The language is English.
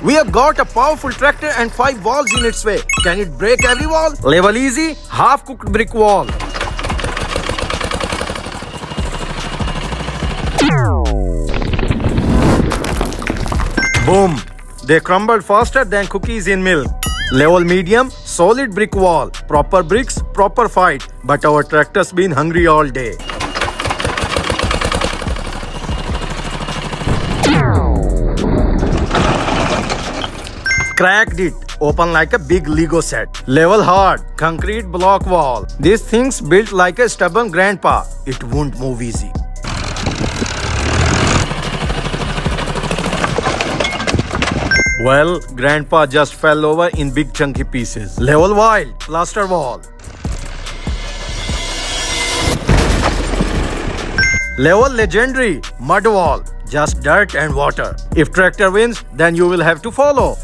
We have got a powerful tractor and 5 walls in its way. Can it break every wall? Level easy, half-cooked brick wall. Boom! They crumbled faster than cookies in milk. Level medium, solid brick wall. Proper bricks, proper fight. But our tractor's been hungry all day. Cracked it. Open like a big Lego set. Level hard. Concrete block wall. These things built like a stubborn grandpa. It won't move easy. Well, grandpa just fell over in big chunky pieces. Level wild. Plaster wall. Level legendary. Mud wall. Just dirt and water. If tractor wins, then you will have to follow.